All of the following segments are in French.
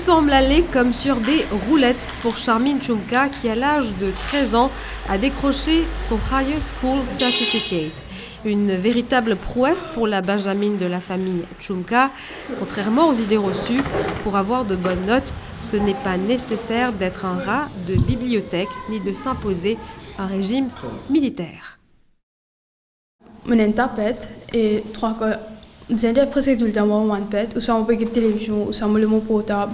semble aller comme sur des roulettes pour Charmine Chumka qui, à l'âge de 13 ans, a décroché son Higher School Certificate. Une véritable prouesse pour la Benjamine de la famille Chumka. Contrairement aux idées reçues, pour avoir de bonnes notes, ce n'est pas nécessaire d'être un rat de bibliothèque ni de s'imposer un régime militaire. On a une tapette et trois fois, vous avez presque tout le temps une tapette, ou soit on peut regarder la télévision, ou soit on peut mon portable,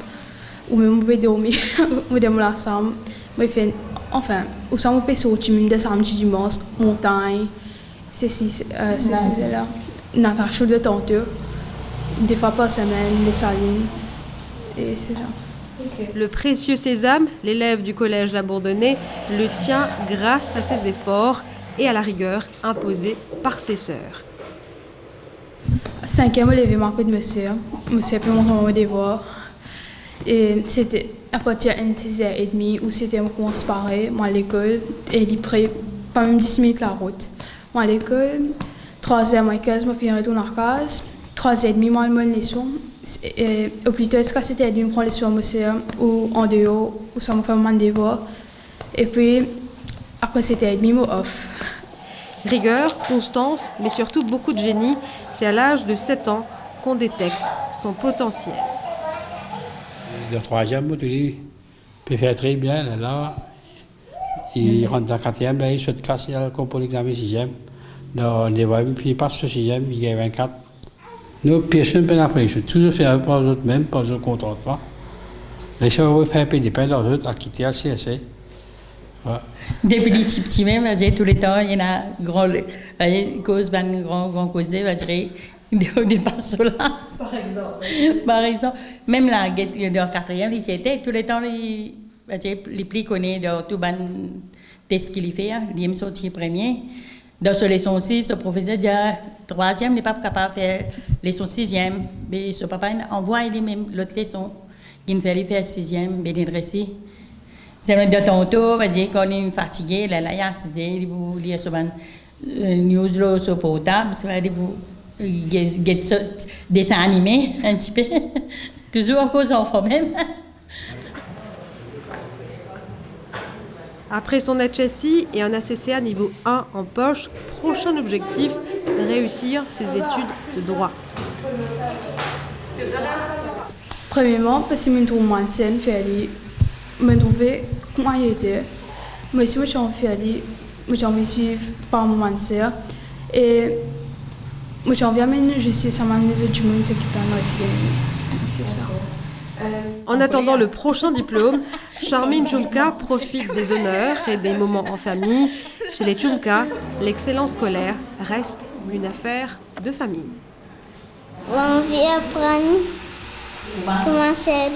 ou même on peut dormir, ou dans la chambre. Enfin, ou soit on peut sortir même des samedis, dimanche, montagne, c'est là. Natation de tantôt, des fois par semaine, les salines, et c'est ça. Le précieux sésame, l'élève du collège La Bourdonnais, le tient grâce à ses efforts et à la rigueur imposée par ses sœurs. 5e, on levait ma de monsieur. Monsieur a pu montrer mon devoir. Et c'était à partir de 6h30 où c'était on commence pareil, moi à l'école, et il près pas même 10 minutes la route. Moi à l'école, 3h15, je finis retourner à casa, 3h30, moi je me leçon. Au plus tard, est-ce que c'était de me prendre les soins monsieur ou en dehors, ou ça me fait mon devoir. Et puis, après c'était moi off. Rigueur, constance, mais surtout beaucoup de génie, c'est à l'âge de 7 ans qu'on détecte son potentiel. Le 3e, il peut faire très bien. Là, il rentre dans la 4e, là, il saute classe, il a pour l'examen 6e. Puis il passe le 6e, il gagne 24. Nous, personne ne peut l'apprendre. Je suis toujours fait par les autres même, pas les autres contents pas. Les gens vont faire un peu des peines aux autres à quitter le CSC. Depuis les petits même, tous les temps, il y a une cause, grand causé, des passos là. Par exemple. Même là, dans le 4e, il était tous les temps, les plus connus de tout le test qu'il fait, il est sorti premier. Dans ce leçon aussi, ce professeur dit 3e n'est pas capable de faire leçon 6e. Mais ce papa envoie l'autre leçon, qu'il fait faire 6e, mais il réussit. C'est de tantôt, quand on est fatigué, là, il y a vous lire sur news sur portable, des dessins animés un petit peu, toujours en cause enfants même. Après son HSI et un ACCA niveau 1 en poche, prochain objectif, réussir ses études de droit. Premièrement, parce que je me trouve ancienne, je me trouvais comment il était. Mais si je suis envie de suivre par mon ancien. Et j'ai envie de justice à les autres monde qui peuvent c'est ça. En attendant le prochain diplôme, Charmine Chumka profite des honneurs et des moments en famille. Chez les Chumka, l'excellence scolaire reste une affaire de famille. On vient apprendre comment c'est.